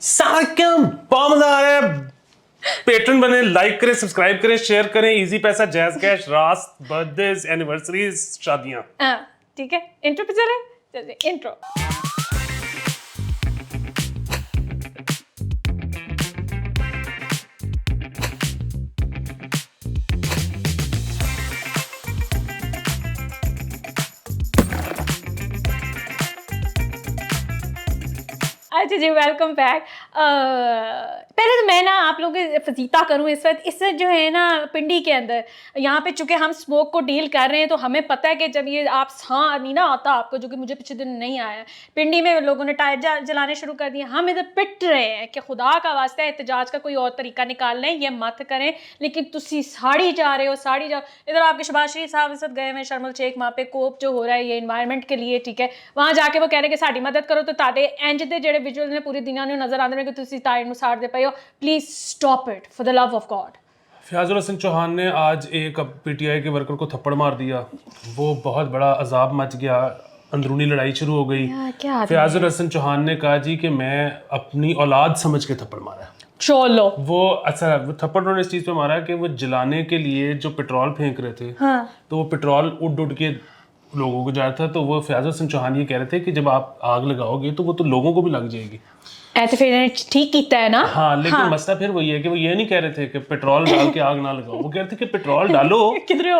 साकिब बहुत मजा आ रहा है। पेट्रन बने, लाइक करें, सब्सक्राइब करें, शेयर करें। इजी पैसा, जैज कैश, रास, बर्थडेज, एनिवर्सरीज, शादियां। ठीक है, इंट्रो पे चले इंट्रो। अच्छा जी, वेलकम बैक। पहले तो मैं ना आप लोगों के फजीता करूँ इस वक्त। इससे जो है ना पिंडी के अंदर यहाँ पे चूँकि हम स्मोक को डील कर रहे हैं तो हमें पता है कि जब ये आप हाँ नहीं ना आता आपको, जो कि मुझे पिछले दिन नहीं आया, पिंडी में लोगों ने टायर जलाने शुरू कर दिए। हम इधर पिट रहे हैं कि खुदा का वास्ता एहतजाज का कोई और तरीका निकाल लें, ये मत करें। लेकिन तुसी साड़ी जा रहे हो, साड़ी जा। इधर आपके शहबाज शरीफ साहब इस वक्त गए हुए शर्मल शेख, वहाँ पे कोप जो हो रहा है ये इन्वायरमेंट के लिए, ठीक है। वहाँ जाके वो कह रहे हैं कि साड़ी मदद करो, तो ताडे इंज दे जेडे विजुअल ने पूरी दुनिया में नजर आते हैं कि तुसी टायर में साड़ दे पे हो। Please stop it for the love of God. Fayazul Hasan Chauhan ने आज एक पीटीआई के वर्कर को थप्पड़ मार दिया। वो बहुत बड़ा अजाब मच गया, अंदरूनी लड़ाई शुरू हो गई। फयाजुल हसन चौहान ने कहा जी कि मैं अपनी औलाद समझ के थप्पड़ मारा। चलो वो अच्छा, वो थप्पड़ उन्होंने इस चीज़ पे मारा कि वो जलाने के लिए जो पेट्रोल फेंक रहे थे, हाँ। तो वो पेट्रोल उड़ उड़ के लोगों को जा रहा था। तो वो फयाजुल हसन चौहान ये कह रहे थे कि जब आप आग लगाओगे तो वो तो लोगों को भी लग जाएगी। ऐसे फिर ठीक कीता है ना। हाँ, लेकिन मसला फिर वही है कि वो ये नहीं कह रहे थे कि पेट्रोल डाल के आग ना लगाओ। वो कह रहे थे कि पेट्रोल डालो,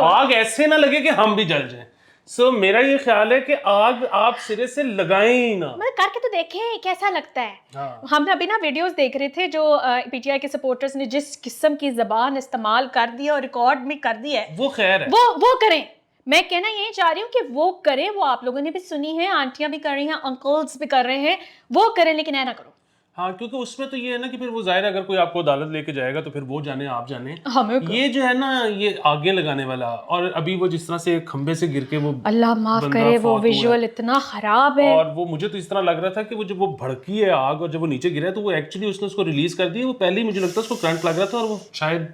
आग ऐसे ना लगे कि हम भी जल जाएं। सो मेरा ये ख्याल है कि आग आप सिरे से लगाएं ही ना। मतलब करके तो देखें कैसा लगता है। हाँ। हम अभी ना वीडियोस देख रहे थे जो पीटीआई के सपोर्टर्स ने जिस किस्म की जबान इस्तेमाल कर दी और रिकॉर्ड में कर दी है, वो खैर है, वो करें। मैं कहना यही चाह रही हूँ कि वो करें। वो आप लोगों ने भी सुनी है, आंटियां भी कर रही हैं, अंकल्स भी कर रहे हैं, वो करें, लेकिन ऐ ना करो। हाँ, क्योंकि उसमें तो ये है ना कि फिर वो जाहिर है अगर कोई आपको अदालत लेके जाएगा तो फिर वो जाने आप जाने। ये जो है ना ये आगे लगाने वाला, और अभी वो जिस तरह से खंबे से गिर के वो अल्लाह माफ करे, वो विजुअल इतना खराब है। और वो मुझे तो इस तरह लग रहा था कि वो जब वो भड़की है आग और जब वो नीचे गिरा है तो वो एक्चुअली उसने उसको रिलीज कर दी। वो पहले ही मुझे लगता है उसको करंट लग रहा था और वो शायद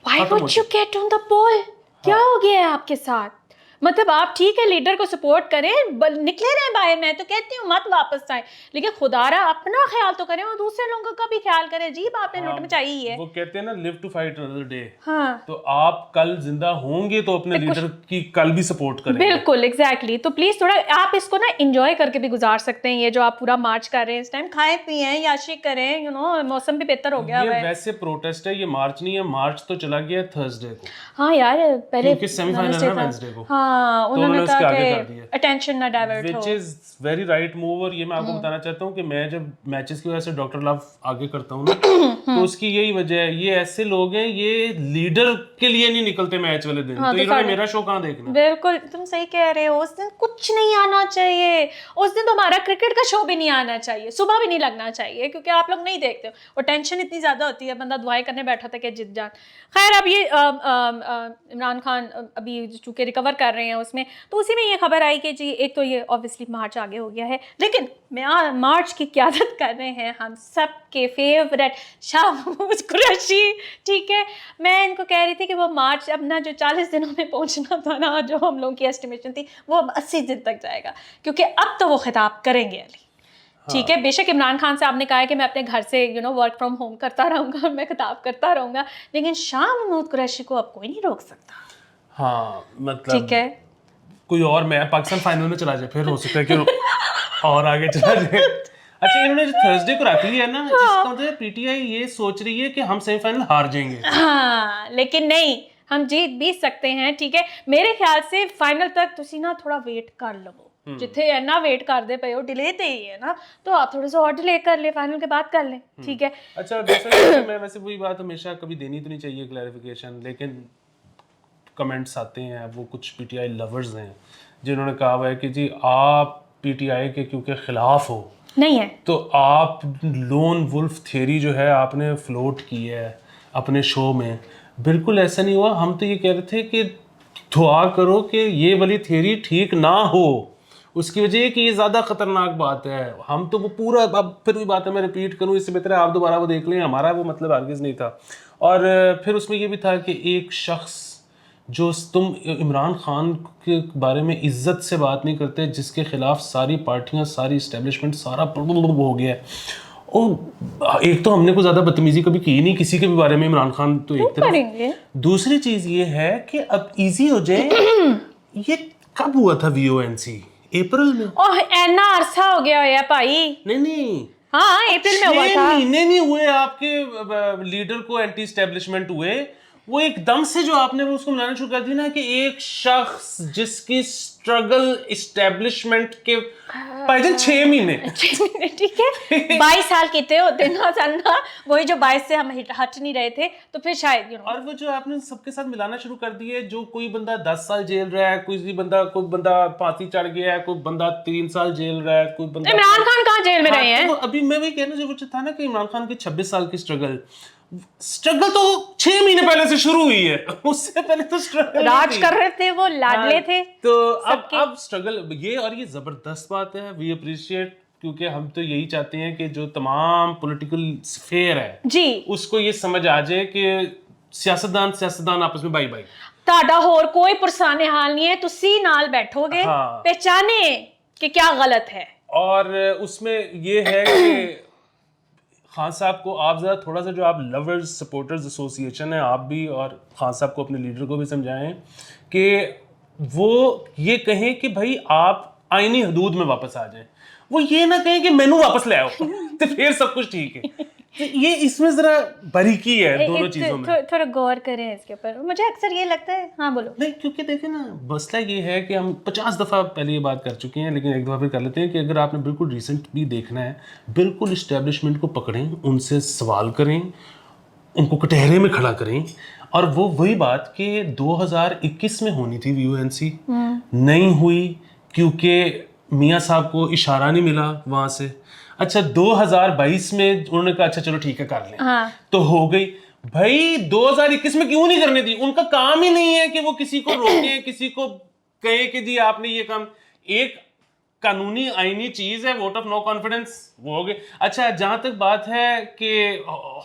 Why would you get on the ball? क्या हो गया है आपके साथ? मतलब आप ठीक है लीडर को सपोर्ट करें, निकले रहे बाहर। मैं तो कहती हूँ मत वापस आए, लेकिन खुदारा अपना ख्याल तो करें और दूसरे लोगों का भी ख्याल करें। जी आपने लुट मचाई है। वो कहते हैं ना live to fight another day. हाँ, तो आप कल जिंदा होंगे तो अपने लीडर की कल भी सपोर्ट करें। बिल्कुल एग्जैक्टली। तो प्लीज थोड़ा आप इसको ना एंजॉय करके भी गुजार सकते हैं। ये जो आप पूरा मार्च कर रहे हैं इस टाइम, खाएं पिए याशी करें, मौसम भी बेहतर हो गया ये है। वैसे प्रोटेस्ट है, ये मार्च नहीं है। मार्च तो चला गया थर्सडे को। हाँ यार, पहले क्योंकि सेमीफाइनल है वेडनेसडे को। हाँ, तो उन्होंने उसके कहा आगे कर कि दिया, अटेंशन ना डाइवर्ट हो, which is very right move. और ये मैं आपको बताना चाहता हूँ कि मैं जब मैचेस की वजह से डॉक्टर लव आगे करता हूँ ना तो उसकी यही वजह है। ये ऐसे लोग हैं, ये लीडर के लिए नहीं निकलते मैच वाले दिन। तो इन्होंने मेरा शो कहाँ देखना। बिल्कुल तुम सही कह रहे हो। उस दिन कुछ नहीं आना चाहिए, उस दिन तो हमारा क्रिकेट का शो भी नहीं आना चाहिए, सुबह भी नहीं लगना चाहिए, क्योंकि आप लोग नहीं देखते हो और टेंशन इतनी ज़्यादा होती है, बंदा दुआएं करने बैठा था कि जित जान। खैर, अब ये इमरान खान अभी चूँकि रिकवर कर रहे हैं उसमें, तो उसी में ये खबर आई कि जी एक तो ये ऑब्वियसली मार्च आगे हो गया है, लेकिन मार्च की क़यादत कर रहे हैं हम सब के फेवरेट शाह महमूद कुरैशी, ठीक है। मैं इनको कह रही थी कि वो मार्च अब ना जो 40 दिनों में पहुंचना था ना, जो हम लोगों की एस्टिमेशन थी, वो अब 80 दिन तक जाएगा, क्योंकि अब तो वो खिताब करेंगे अली। ठीक है, बेशक इमरान खान से आपने कहा है कि मैं अपने घर से वर्क फ्रॉम होम करता रहूँगा, मैं खिताब करता रहूँगा, लेकिन शाह महमूद कुरैशी को अब कोई नहीं रोक सकता। हाँ, मतलब ठीक है, कोई और मैं पाकिस्तान फाइनल में चला जाए फिर हो सकता है कि और आगे चला जाए। अच्छा, इन्होंने जो थर्सडे को रख लिया है ना, इसका मतलब पीटीआई ये सोच रही है कि हम सेमीफाइनल हार जाएंगे। हाँ, लेकिन नहीं, हम जीत भी सकते हैं। ठीक है, मेरे ख्याल से फाइनल तक तुसी ना थोड़ा वेट कर लो। जिथे इन्ना वेट करते पे हो, डिले ते ही है ना, तो आप थोड़ा सा और डिले कर ले, फाइनल के बाद कर ले, ठीक है। अच्छा, दूसरा मैं वैसे वही बात हमेशा कभी देनी तो नहीं चाहिए क्लैरिफिकेशन, लेकिन कमेंट्स आते हैं, वो कुछ पीटीआई लवर्स हैं जिन्होंने कहा हुआ है कि जी आप पीटीआई के क्योंकि खिलाफ हो नहीं है तो आप लोन वुल्फ थ्योरी जो है आपने फ्लोट की है अपने शो में। बिल्कुल ऐसा नहीं हुआ। हम तो ये कह रहे थे कि दुआ करो कि ये वाली थ्योरी ठीक ना हो। उसकी वजह है कि ये ज़्यादा ख़तरनाक बात है। हम तो वो पूरा, अब फिर वही बात है, मैं रिपीट करूँ, इससे बेहतर है आप दोबारा वो देख लें। हमारा वो मतलब हरगिज़ नहीं था। और फिर उसमें ये भी था कि एक शख्स जो तुम इमरान खान के बारे में इज्जत से बात नहीं करते, जिसके खिलाफ सारी पार्टियां, सारी इस्टेब्लिशमेंट, सारा हो गया है, एक तो हमने कोई ज्यादा बदतमीजी कभी की नहीं किसी के भी बारे में, इमरान खान तो एक तरफ। करेंगे। दूसरी चीज ये है कि अब इजी हो जाए, ये कब हुआ था VONC? अप्रैल में? ओह इतना अरसा हो गया है भाई। नहीं हाँ अप्रैल में हुआ 6 था। महीने नहीं हुए आपके लीडर को एंटी एस्टेब्लिशमेंट हुए, वो एकदम से जो आपने वो उसको मिलाना शुरू कर दी ना कि एक शख्स जिसकी स्ट्रगल एस्टेब्लिशमेंट के भाईजान 6 महीने ठीक है 22 साल कितने होते ना चलना, वही जो 22 से हम हट नहीं रहे थे तो फिर शायद और वो जो आपने सबके साथ मिलाना शुरू कर दिए, जो कोई बंदा 10 साल जेल रहा है, कोई बंदा फांसी चढ़ गया है, कोई बंदा 3 साल जेल रहा है, कोई बंदा इमरान खान कहाँ जेल में रहे हैं? तो अभी मैं वही कहना जो था ना कि इमरान खान की 26 साल की स्ट्रगल तो 6 महीने पहले से शुरू हुई है, उससे पहले तो स्ट्रगल राज कर रहे थे वो, लाडले थे तो अब स्ट्रगल ये, और ये जबरदस्त बात है, वी अप्रिशिएट, क्योंकि हम तो यही चाहते हैं कि जो तमाम पॉलिटिकल स्फेयर है जी उसको ये समझ आ जाए कि सियासतदान आपस में बाई ਤੁਹਾਡਾ ਹੋਰ कोई पुरसाने हाल नहीं है, तुसी नाल बैठोगे हाँ। पहचाने कि क्या गलत है। और उसमें ये है कि खान साहब को आप ज़रा थोड़ा सा, जो आप लवर्स सपोर्टर्स एसोसिएशन है, आप भी और खान साहब को अपने लीडर को भी समझाएं कि वो ये कहें कि भाई आप आईनी हदूद में वापस आ जाएं, वो ये ना कहें कि मैनू वापस ले आओ तो फिर सब कुछ ठीक है। तो ये इसमें जरा बारीकी है दोनों चीजों में, थोड़ा गौर करें इसके ऊपर। मुझे अक्सर ये लगता है, हाँ बोलो। नहीं क्योंकि देखें ना, मसला ये है कि हम 50 दफ़ा पहले ये बात कर चुके हैं, लेकिन एक दफ़ा फिर कर लेते हैं कि अगर आपने बिल्कुल रिसेंट भी देखना है, बिल्कुल इस्टेब्लिशमेंट को पकड़ें, उनसे सवाल करें, उनको कटहरे में खड़ा करें। और वो वही बात कि 2021 में होनी थी VONC, नहीं हुई क्योंकि मियाँ साहब को इशारा नहीं मिला वहाँ से। अच्छा 2022 में उन्होंने कहा अच्छा चलो ठीक है कर लें, हाँ। तो हो गई। भाई 2021 में क्यों नहीं करने दी? उनका काम ही नहीं है कि वो किसी को रोके, किसी को कहे कि जी आपने ये काम, एक कानूनी आईनी चीज है वोट ऑफ नो कॉन्फिडेंस, वो हो गए। अच्छा जहां तक बात है कि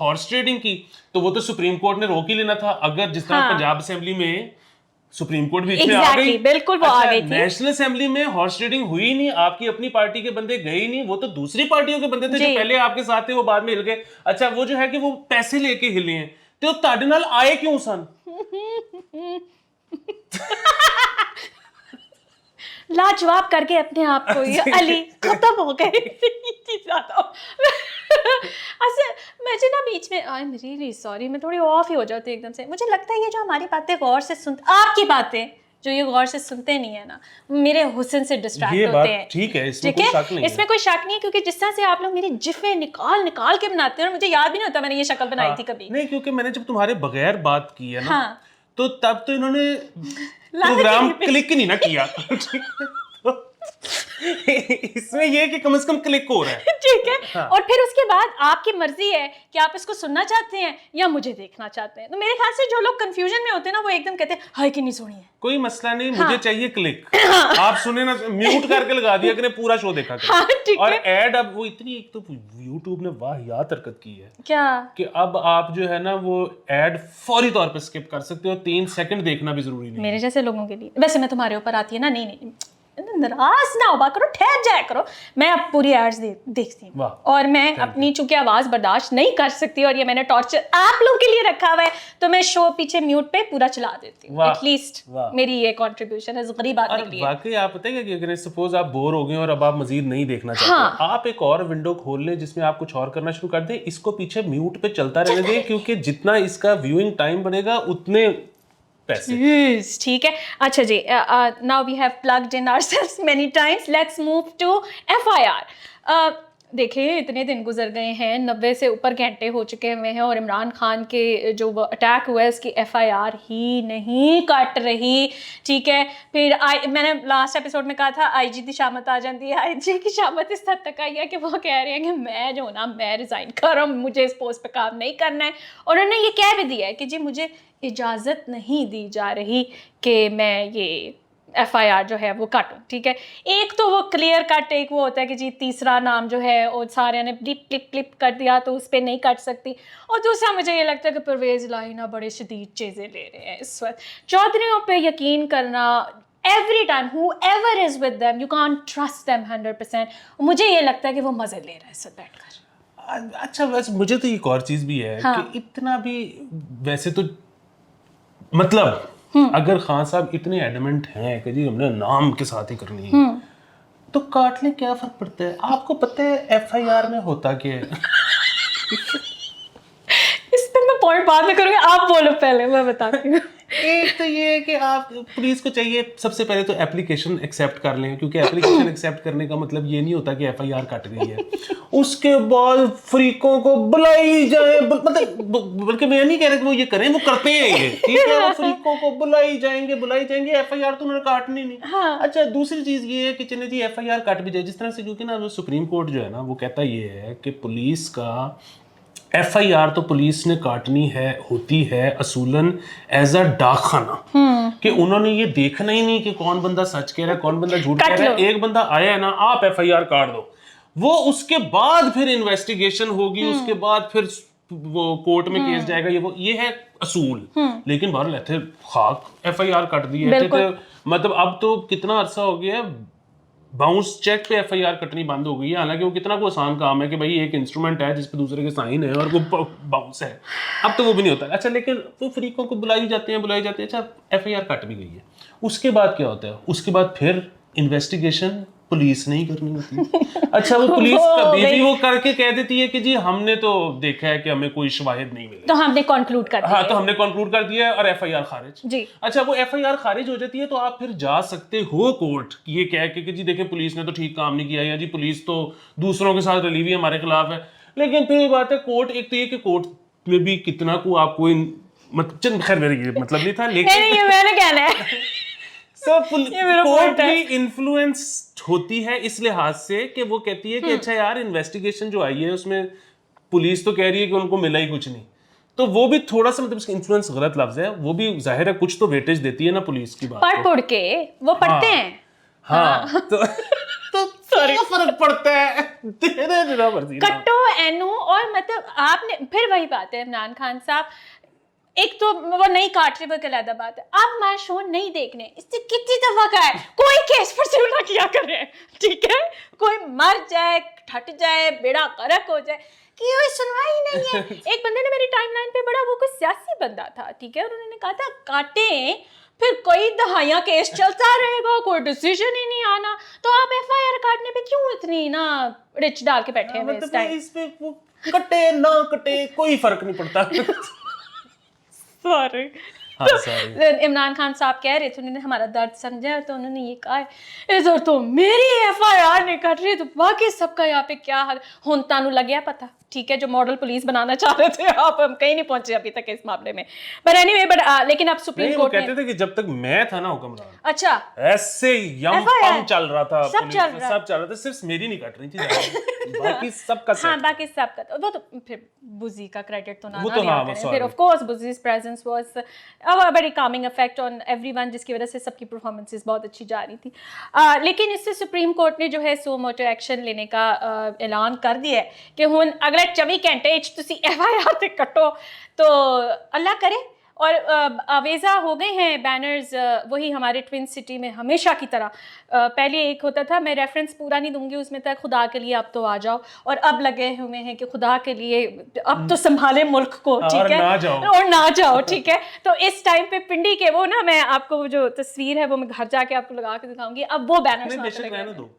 हॉर्स ट्रेडिंग की, तो वो तो सुप्रीम कोर्ट ने रोक ही लेना था। अगर जिस तरह पंजाब असेंबली में सुप्रीम कोर्ट बीच में आ गई, बिल्कुल वो आ गई थी। नेशनल असेंबली में हॉर्स ट्रेडिंग हुई ही नहीं, आपकी अपनी पार्टी के बंदे गए ही नहीं, वो तो दूसरी पार्टियों के बंदे थे जो पहले आपके साथ थे, वो बाद में हिल गए। अच्छा वो जो है कि वो पैसे लेके हिले हैं, तो ताड़े नाल आए क्यों सन? लाजवाब करके अपने आप को ये अली खत्म हो गए। अच्छा मुझे ना बीच में आई एम रियली सॉरी, मैं थोड़ी ऑफ ही हो जाती हूँ एकदम से। मुझे लगता है ये जो हमारी बातें गौर से सुनते, आपकी बातें जो ये गौर से सुनते नहीं है ना, मेरे हुस्न से डिस्ट्रैक्ट होते हैं। ठीक है, इसमें कोई शक नहीं है। इसमें कोई शक नहीं है, क्योंकि जिस तरह से आप लोग मेरी जिफे निकाल के बनाते हैं, मुझे याद भी नहीं होता मैंने ये शक्ल बनाई थी कभी। नहीं क्योंकि मैंने जब तुम्हारे बगैर बात की है ना, हाँ। तो तब तो इन्होंने प्रोग्राम क्लिक नहीं ना किया। इसमें ये कि कम से कम क्लिक हो रहा है, ठीक है। हाँ। और फिर उसके बाद आपकी मर्जी है कि आप इसको सुनना चाहते हैं या मुझे देखना चाहते हैं। तो मेरे ख्याल से जो लोग कंफ्यूजन में होते हैं ना, वो एकदम कहते हैं हाय कि नहीं सुनी है। कोई मसला नहीं, मुझे चाहिए क्लिक। आप सुने ना, म्यूट करके लगा दिया करें, पूरा शो देखा करें। और ऐड अब वो इतनी, एक तो यूट्यूब ने वाहियात हरकत की है क्या कि अब आप जो है ना वो ऐड फौरी तौर पे स्किप कर सकते हो, 3 सेकंड देखना भी जरूरी नहीं। मेरे जैसे लोगों के लिए वैसे मैं तुम्हारे ऊपर आती है ना, नहीं नाराज ना होगा करो, ठहर जाया करो। मैं अब पूरी एड्स देखती हूँ और मैं अपनी चूंकि आवाज बर्दाश्त नहीं कर सकती, और ये मैंने टॉर्चर आप लोगों के लिए रखा हुआ है, तो मैं शो पीछे म्यूट पे पूरा चला देती हूँ। एटलीस्ट मेरी ये कंट्रीब्यूशन है गरीब आदमी के लिए। वाकई आप पता है कि अगर सपोज आप बोर हो गए और अब आप मजीद नहीं देखना चाहते, आप एक और विंडो खोल लें जिसमें आप कुछ और करना शुरू कर दें, इसको पीछे म्यूट पे चलता रहने दें, क्योंकि जितना इसका व्यूइंग टाइम बढ़ेगा उतने ठीक है। अच्छा जी, now we have plugged in ourselves many times, let's move to FIR। देखिए इतने दिन गुजर गए हैं, 90 से ऊपर घंटे हो चुके हुए हैं, और इमरान खान के जो अटैक हुआ है उसकी FIR ही नहीं कट रही। ठीक है, फिर मैंने लास्ट एपिसोड में कहा था IG की शामत आ जाती है। IG की शामत इस हद तक आई है कि वो कह रहे हैं कि मैं जो ना मैं रिज़ाइन कर रहा हूँ, मुझे इस पोस्ट पे काम नहीं करना है। और उन्होंने ये कह भी दिया है कि जी मुझे इजाज़त नहीं दी जा रही कि मैं ये FIR जो है वो काटूं। ठीक है, एक तो वो क्लियर कट, एक वो होता है कि जी तीसरा नाम जो है और सारे ने क्लिप कर दिया तो उस पर नहीं कट सकती। और दूसरा मुझे ये लगता है कि परवेज़ इलाही ना बड़े शदीद चीज़ें ले रहे हैं इस वक्त। चौधरीयों पे यकीन करना, every time whoever is with them you can't trust them 100%। मुझे ये लगता है कि वो मज़े ले रहा है सब बैठ कर। اچھا ویسے مجھے تو ایک اور چیز بھی ہے کہ اتنا بھی ویسے تو مطلب اگر خان صاحب اتنے ایڈمنٹ ہیں کہ جی ہم نے نام کے ساتھ ہی کرنی ہے تو کاٹ لیں, کیا فرق پڑتا ہے؟ آپ کو پتہ ہے ایف آئی آر میں ہوتا کیا ہے؟ اس پہ میں پوائنٹ بعد میں کروں گی, آپ بولو پہلے, میں بتاتی ہوں. ایک تو یہ ہے کہ آپ پولیس کو چاہیے سب سے پہلے تو اپلیکیشن ایکسیپٹ کر لیں, کیونکہ اپلیکیشن ایکسیپٹ کرنے کا مطلب یہ نہیں ہوتا کہ ایف آئی آر کٹ گئی ہے. اس کے بعد فریقوں کو بلائی جائے, مطلب بلکہ میں نہیں کہہ رہا کہ وہ یہ کریں, وہ کرتے ہیں یہ, ٹھیک ہے, وہ فریقوں کو بلائی جائیں گے, ایف آئی آر تو انہوں نے کاٹنی نہیں. اچھا دوسری چیز یہ ہے کہ چلے جی ایف آئی آر کٹ بھی جائے, جس طرح سے کیونکہ نا سپریم کورٹ جو ہے نا وہ کہتا یہ ہے کہ پولیس کا ایف آئی آر تو پولیس نے کاٹنی ہے ہوتی ہے اصولاً ایز اے ڈاک خانہ, کہ انہوں نے یہ دیکھنا ہی نہیں کہ کون بندہ سچ کہہ رہا ہے کون بندہ جھوٹ کہہ رہا ہے. ایک بندہ آیا ہے نا, آپ ایف آئی آر کاٹ دو, وہ اس کے بعد پھر انویسٹیگیشن ہوگی, اس کے بعد پھر وہ کورٹ میں کیس جائے گا, یہ ہے اصول. لیکن بہرحال ایتھے خاک ایف آئی آر کٹ دی ہے, مطلب اب تو کتنا عرصہ ہو گیا ہے باؤنس چیک پہ ایف آئی آر کٹنی بند ہو گئی ہے, حالانکہ وہ کتنا کوئی آسان کام ہے کہ بھائی ایک انسٹرومنٹ ہے جس پہ دوسرے کے سائن ہے اور وہ باؤنس ہے, اب تو وہ بھی نہیں ہوتا. اچھا لیکن وہ فریقوں کو بلائی جاتے ہیں. اچھا ایف آئی آر کٹ بھی گئی ہے, اس کے بعد کیا ہوتا ہے؟ اس کے بعد پھر انویسٹیگیشن پولیس نہیں کرنی ہوتی. اچھا وہ پولیس کبھی بھی وہ کر کے کہہ دیتی ہے کہ جی ہم نے تو دیکھا ہے کہ ہمیں کوئی شواہد نہیں ملے, تو ہم نے کنکلوڈ کر دیا. ہاں تو ہم نے کنکلوڈ کر دیا ہے اور ایف آئی آر خارج. جی اچھا وہ ایف آئی آر خارج ہو جاتی ہے تو آپ پھر جا سکتے ہو کورٹ یہ کہہ کے کہ جی دیکھیں پولیس نے تو ٹھیک کام نہیں کیا, یا جی پولیس تو دوسروں کے ساتھ رلی ہوئی ہمارے خلاف ہے. لیکن پھر یہ بات ہے کورٹ, ایک تو یہ کہ کورٹ میں بھی کتنا کو آپ کو مطلب خیر میرا یہ مطلب نہیں تھا, لیکن میں نے کہنا ہے کورٹ بھی انفلوئنس ہوتی ہے اس لحاظ سے کہ وہ کہتی ہے کہ اچھا یار انویسٹیگیشن جو آئی ہے اس میں پولیس تو کہہ رہی ہے کہ ان کو ملا ہی کچھ نہیں, تو وہ بھی تھوڑا سا مطلب اس کا انفلوئنس غلط لفظ ہے, وہ بھی ظاہر ہے کچھ تو ویٹیج دیتی ہے نا پولیس کی بات, پڑھ کے وہ پڑھتے ہیں. ہاں تو فرق پڑتا ہے کٹو اینو. اور مطلب آپ نے پھر وہی بات ہے عمران خان صاحب, ایک تو وہ نہیں کاٹ رہے, وہ علیحدہ بات ہے. آپ ہمارا شو نہیں دیکھنے, اس سے کتنی دفعہ کا ہے کوئی کیس پرسیو نہ کیا کرے, ٹھیک ہے, کوئی مر جائے, ٹھٹ جائے, بیڑا غرق ہو جائے, کہ کوئی سنوائی نہیں ہے. ایک بندے نے میری ٹائم لائن پہ بڑا, وہ کوئی سیاسی بندہ تھا, ٹھیک ہے, انہوں نے کہا تھا کاٹیں پھر کئی دہائیاں کیس چلتا رہے گا, کوئی ڈیسیژن ہی نہیں آنا, تو آپ ایف آئی آر کاٹنے پہ کیوں اتنی نا رچ ڈال کے بیٹھے ہیں اس ٹائم؟ اس پہ کٹے نہ کٹے کوئی فرق نہیں پڑتا. سوری. عمران خان صاحب کہہ رہے تھے, انہوں نے ہمارا درد سمجھا, تو انہوں نے یہ کہا ہے ادھر تو میری ایف آئی آر نہیں کٹ رہی, تو باقی سب کا یہاں پہ کیا حال. ہونتا نو لگیا پتہ, ٹھیک ہے, جو ماڈل پولیس بنانا چاہ رہے تھے آپ, ہم کہیں نہیں پہنچے ابھی تک اس معاملے میں. بٹ اینی وے, بٹ لیکن اب سپریم کورٹ کہتے تھے کہ جب تک میں تھا نا حکمران, اچھا ایسے یم پم چل رہا تھا, سب چل رہا تھا, صرف میری نہیں کٹ رہی تھی, باقی سب کا. ہاں باقی سب کا. وہ تو پھر بزی کا کریڈٹ تو نہ لیا کریں, پھر آف کورس بزی's presence was a very calming effect on everyone, جس کی وجہ سے سب کی پرفارمنسز بہت اچھی جا رہی تھی. لیکن اس سے سپریم کورٹ نے جو ہے سو موٹو ایکشن لینے کا اعلان کر دیا ہے کہ ہن اگلے 24 گھنٹے تسی ایف آئی آر تے کٹو, تو اللہ کرے. اور آویزہ ہو گئے ہیں بینرز, وہی ہمارے ٹوین سٹی میں ہمیشہ کی طرح. پہلے ایک ہوتا تھا, میں ریفرنس پورا نہیں دوں گی اس میں تک, خدا کے لیے اب تو آ جاؤ, اور اب لگے ہوئے ہیں کہ خدا کے لیے اب تو سنبھالے ملک کو, ٹھیک ہے, اور نہ جاؤ, ٹھیک ہے. تو اس ٹائم پہ پنڈی کے وہ نا, میں آپ کو جو تصویر ہے وہ میں گھر جا کے آپ کو لگا کے دکھاؤں گی, اب وہ بینرز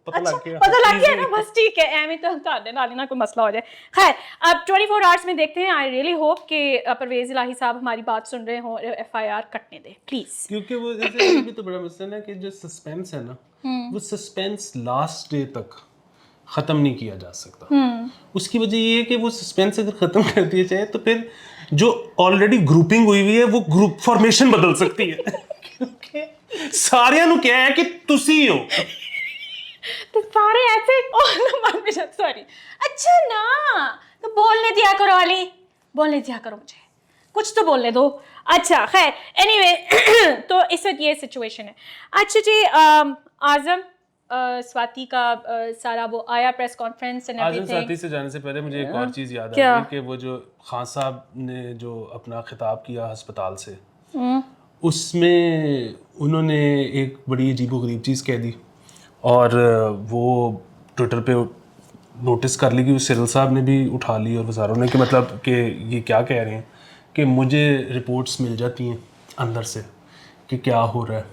پتہ لگ گیا نا, بس ٹھیک ہے, ایویں تو تعلق نہ لینا کوئی مسئلہ ہو جائے. خیر اب 24 آورس میں دیکھتے ہیں. آئی ریئلی ہوپ کہ پرویز الہی صاحب ہماری بات سن رہے ہوں, ایف آئی آر کٹنے دیں پلیز, کیونکہ وہ ایسے بھی تو بڑا مسئلہ ہے کہ جو سسپینس ہے نا, وہ سسپینس لاسٹ ڈے تک ختم نہیں کیا جا سکتا. اس کی وجہ یہ ہے کہ وہ سسپینس اگر ختم کر دیا جائے تو پھر جو آلریڈی گروپنگ ہوئی ہوئی ہے وہ گروپ فارمیشن بدل سکتی ہے, کیونکہ سارے نو کیا ہے کہ تسی ہو, تو سارے ایسے سوری. اچھا نا, تو بولنے دیا کرو علی, بولنے دیا کرو, مجھے کچھ تو بولنے دو. اچھا خیر, اینی وے, تو اس وقت یہ سچویشن ہے. اچھا جی, اعظم سواتی کا سارا وہ آیا press conference and every thing. ساتھی سے جانے سے پہلے مجھے ایک اور چیز یاد آ گئی کہ وہ جو خان صاحب نے جو اپنا خطاب کیا ہسپتال سے, اس میں انہوں نے ایک بڑی عجیب و غریب چیز کہہ دی, اور وہ ٹویٹر پہ नोटिस कर ली कि सिरल साहब ने भी उठा ली और वज़ारों ने कि मतलब कि ये क्या कह रहे हैं कि मुझे रिपोर्ट्स मिल जाती हैं अंदर से कि क्या हो रहा है।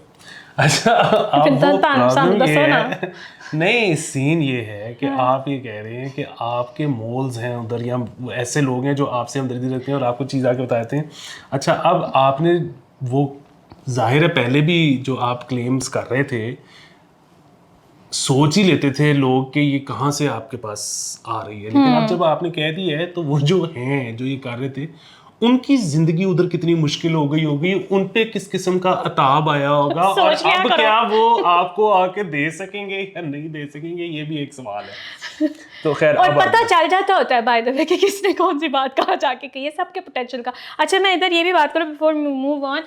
अच्छा अब वो प्रॉब्लम ये है, नहीं सीन ये है कि आप ये कह रहे हैं कि आपके मोल्स हैं उधर या ऐसे लोग हैं जो आपसे हमदर्दी रखते हैं और आपको चीज़ आके बताते हैं। अच्छा अब आपने वो जाहिर है पहले भी जो आप क्लेम्स कर रहे थे सोच ही लेते थे लोग कि ये कहाँ से आपके पास आ रही है, लेकिन अब जब आपने कह दिया है तो वो जो हैं जो ये कर रहे थे उनकी जिंदगी उधर कितनी मुश्किल हो गई होगी, उन पे किस किस्म का अताब आया होगा और अब क्या वो आपको आके दे सकेंगे या नहीं दे सकेंगे, ये भी एक सवाल है। तो खैर और पता चल जाता होता है बाय द वे कि किसने कौन सी बात कहाँ जाके कही है, सबके पोटेंशियल का। अच्छा मैं इधर ये भी बात करूँ बिफोर मूव ऑन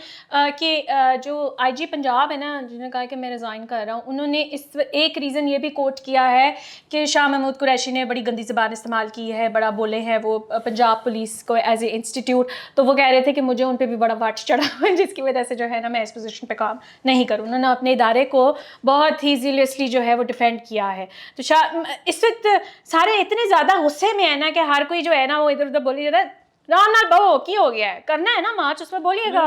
कि जो आईजी पंजाब है ना जिन्होंने कहा कि मैं रिज़ाइन कर रहा हूँ, उन्होंने इस एक रीज़न ये भी कोट किया है कि शाह महमूद कुरैशी ने बड़ी गंदी ज़बान इस्तेमाल की है, बड़ा बोले हैं वो पंजाब पुलिस को एज ए इंस्टीट्यूट, तो वो कह रहे थे कि मुझे उन पर भी बड़ा वाट चढ़ा हुआ है जिसकी वजह से जो है ना मैं इस पोजीशन पे काम नहीं करूँ। उन्होंने अपने इदारे को बहुत ही ज़ीलियसली जो है वो डिफेंड किया है। तो इस वक्त सारे इतने ज़्यादा गुस्से में है ना कि हर कोई जो है ना वो इधर उधर बोली जा रहा है राम नाल बहो की हो गया है, करना है ना मार्च उसमें बोलिएगा,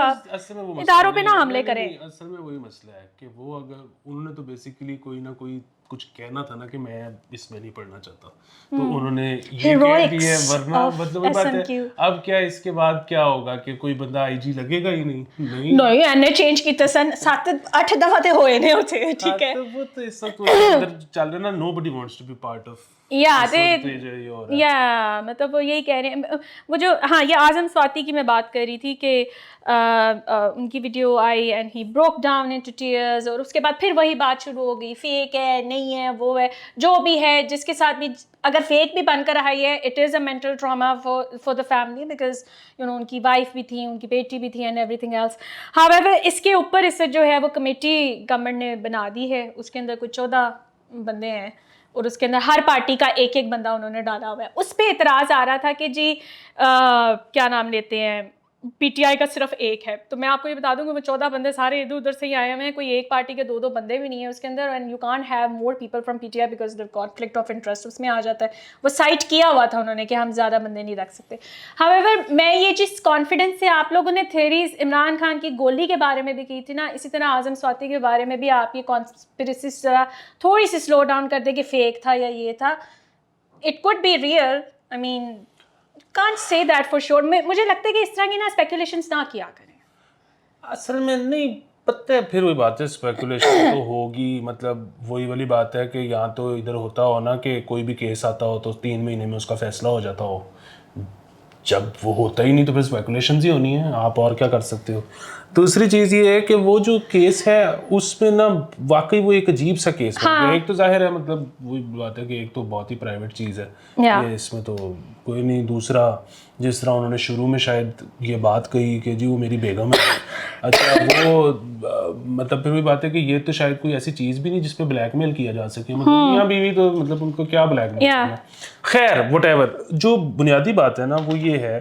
इदारों पे ना हमले करें। असल में वही मसला है कि वो अगर उन्होंने तो बेसिकली कोई ना कोई कुछ कहना था ना कि मैं इसमें नहीं पढ़ना चाहता, तो उन्होंने ये कह दिया, वरना मतलब वही बात है अब क्या इसके बाद क्या होगा कि कोई बंदा आईजी लगेगा ही नहीं एने चेंज कीते सन 7-8 दफा ते होए ने होते, ठीक है तो वो तो इस वक्त अंदर चल रहा है ना, nobody wants to be part of मतलब वो यही कह रहे हैं वो जो, हाँ ये आज़म स्वाति की मैं बात कर रही थी कि उनकी video I and he broke down into tears, और उसके बाद फिर वही बात शुरू हो गई, फेक है नहीं है वो है जो भी है, जिसके साथ भी अगर फेक भी बनकर आई है it is a mental trauma for the family because you know उनकी वाइफ भी थी, उनकी बेटी भी थी एंड एवरीथिंग एल्स। हाउएवर इसके ऊपर इससे जो है वो कमेटी गवर्नमेंट ने बना दी है, उसके अंदर कुछ 14 बंदे हैं और उसके अंदर हर पार्टी का एक एक बंदा उन्होंने डाला हुआ है। उस पर इतराज़ आ रहा था कि जी क्या नाम लेते हैं पीटीआई का सिर्फ एक है, तो मैं आपको ये बता दूं कि वो 14 बंदे सारे इधर उधर से ही आए हुए हैं, कोई एक पार्टी के 2-2 बंदे भी नहीं है उसके अंदर, and you can't have more people from PTI because the conflict of interest उसमें आ जाता है। वो साइट किया हुआ था उन्होंने कि हम ज़्यादा बंदे नहीं रख सकते। हाउएवर मैं ये जिस कॉन्फिडेंस से आप लोगों ने थेरीज इमरान खान की गोली के बारे में भी की थी ना, इसी तरह आज़म स्वाति के बारे में भी आप ये कॉन्स्पिरेसी जरा थोड़ी सी स्लो डाउन कर दे कि फेक था या ये था, it could be real, I mean can't say that for sure। मुझे लगता है कि इस तरह की ना स्पेकुलेशंस ना किया करें। असल में नहीं पता है, फिर वही बात है स्पेकुलेशन तो होगी, मतलब वही वाली बात है कि यहाँ तो इधर होता हो ना कि कोई भी केस आता हो तो 3 महीने में उसका फैसला हो जाता हो, जब वो होता ही नहीं तो फिर स्पेकुलेशन ही होनी है, आप और क्या कर सकते हो। दूसरी चीज़ ये है कि वो जो केस है उसमें ना वाकई वो एक अजीब सा केस है। एक तो जाहिर है मतलब वही बात है कि एक तो बहुत ही प्राइवेट चीज़ है ये, इसमें तो कोई नहीं। दूसरा जिस तरह उन्होंने शुरू में शायद ये बात कही कि जी वो मेरी बेगम है, अच्छा वो मतलब फिर वही बात है कि ये तो शायद कोई ऐसी चीज़ भी नहीं जिस पे ब्लैकमेल किया जा सके, मतलब मियां बीवी तो मतलब उनको क्या ब्लैकमेल करना। खैर व्हाटएवर, जो बुनियादी बात है ना वो ये है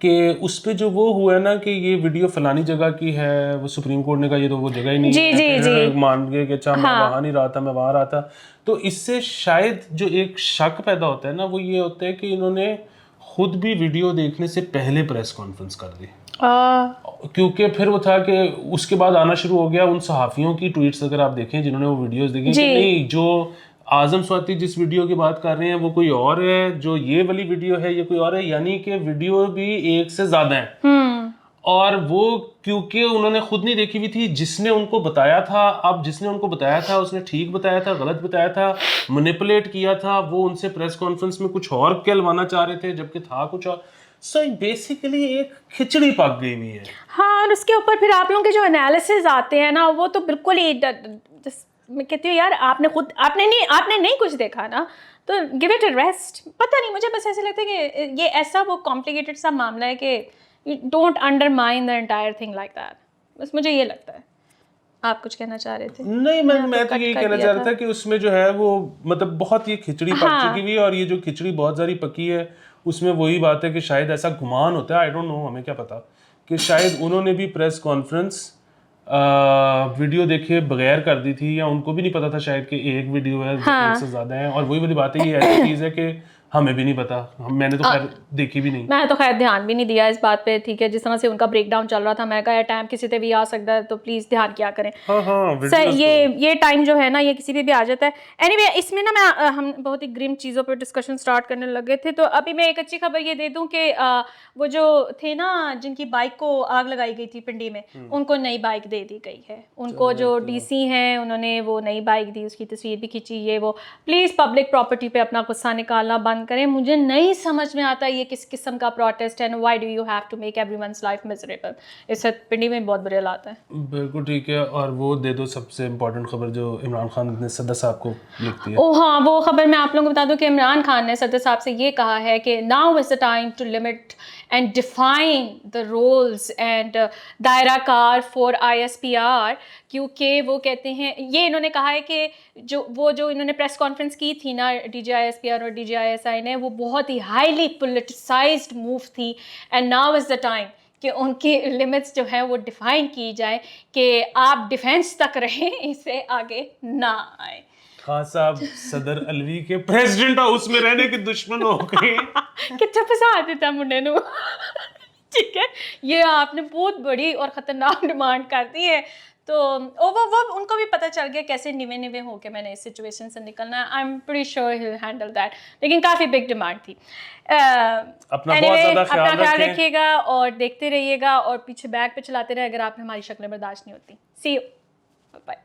कि उस पे जो वो हुआ है ना कि ये वीडियो फलानी जगह की है, वो सुप्रीम कोर्ट ने कहा ये तो वो जगह ही नहीं है, जी। मान गए कि अच्छा मैं वहाँ नहीं रहा था मैं वहाँ रहा था, तो इससे शायद जो एक शक पैदा होता है ना वो ये होता है कि इन्होंने खुद भी वीडियो देखने से पहले प्रेस कॉन्फ्रेंस कर दी, क्योंकि फिर वो था कि उसके बाद आना शुरू हो गया उन सहाफ़ियों की ट्वीट्स, अगर आप देखें जिन्होंने वो वीडियोस देखी कि नहीं जो आज़म स्वाति जिस वीडियो की बात कर रहे हैं वो कोई और है, जो ये वाली वीडियो है ये कोई और है, यानी कि वीडियो भी एक से ज़्यादा है। और वो क्योंकि उन्होंने खुद नहीं देखी हुई थी, जिसने उनको बताया था, अब जिसने उनको बताया था उसने ठीक बताया था गलत बताया था, मैनिपुलेट किया था, वो उनसे प्रेस कॉन्फ्रेंस में कुछ और कहलवाना चाह रहे थे जबकि था कुछ और। सो बेसिकली एक खिचड़ी पक गई हुई है। हाँ, और उसके ऊपर फिर आप लोगों के जो एनालिसिस आते हैं ना वो तो बिल्कुल ही, मैं कहती हूँ यार आपने नहीं कुछ देखा ना तो गिव इट अ रेस्ट। पता नहीं, मुझे बस ऐसे लगता है कि ये ऐसा वो कॉम्प्लिकेटेड सा मामला है कि you don't undermine the entire thing like that, बस मुझे ये लगता है। आप कुछ कहना चाह रहे थे? नहीं, मैं तो यही कहना चाह रहा था कि उसमें जो है वो मतलब बहुत ही खिचड़ी पक चुकी हुई है, और ये जो खिचड़ी बहुत सारी पकी है उसमें वही बात है कि शायद ऐसा गुमान होता है, आई डोंट नो, हमें क्या पता, कि शायद उन्होंने भी प्रेस कॉन्फ्रेंस वीडियो देखे बगैर कर दी थी, या उनको भी नहीं पता था शायद कि एक वीडियो है, एक से ज़्यादा है। और वही वाली बात है, ये ऐसी चीज़ है कि हमें भी नहीं पता, मैंने तो खैर देखी भी नहीं। मैं तो खैर ध्यान भी नहीं दिया इस बात पे, ठीक है। जिस तरह से उनका ब्रेक डाउन चल रहा था, मैं कहा टाइम किसी पे भी आ सकता है, तो प्लीज़ ध्यान किया करें। सर ये टाइम जो है ना, ये किसी पे भी आ जाता है। एनीवे, इसमें ना हम बहुत ही ग्रिम चीज़ों पर डिस्कशन स्टार्ट करने लगे थे, तो अभी मैं एक अच्छी खबर ये दे दूँ कि वो जो थे ना जिनकी बाइक को आग लगाई गई थी पिंडी में, उनको नई बाइक दे दी गई है। उनको जो डीसी हैं उन्होंने वो नई बाइक दी, उसकी तस्वीर भी खींची। ये वो प्लीज़ पब्लिक प्रॉपर्टी पे अपना गुस्सा निकालना बंद करें। मुझे नहीं समझ में आता ये किस किस्म का प्रोटेस्ट है, why do you have to make everyone's life miserable. इससे पिंडी में बहुत बुरे हालात हैं। बिल्कुल ठीक है। और वो दे दो सबसे इम्पोर्टेंट खबर जो इमरान खान ने सदर साहब को लिखती है। ओह हाँ, वो खबर मैं आप लोगों को बता दूं कि इमरान खान ने सदर साहब से ये कहा है कि now is the time to limit and define the roles and दायरा कार फॉर ISPR, क्योंकि वो कहते हैं, ये इन्होंने कहा है कि जो इन्होंने प्रेस कॉन्फ्रेंस की थी ना DGISPR और DGISI ने, वो बहुत ही हाईली पोलिटिसाइज्ड मूव थी। And now is the time कि उनकी लिमिट्स जो है वो डिफ़ाइन की जाए कि आप डिफेंस तक रहें, इससे आगे ना आए। खान साहब सदर अलवी के प्रेसिडेंट हाउस में रहने के दुश्मन हो गए। कितना फसा देता मुंडे नू। ठीक है, ये आपने बहुत बड़ी और ख़तरनाक डिमांड कर दी है। तो वो उनको भी पता चल गया कैसे निवे निवे होके मैंने इस सिचुएशन से निकलना है। I am pretty sure he will handle that, लेकिन काफ़ी बिग डिमांड थी। अपना बहुत ज़्यादा ख्याल रखिएगा और देखते रहिएगा, और पीछे बैक पे चलाते रहे अगर आपने हमारी शक्लें बर्दाश्त नहीं होती। सी यू, बाय।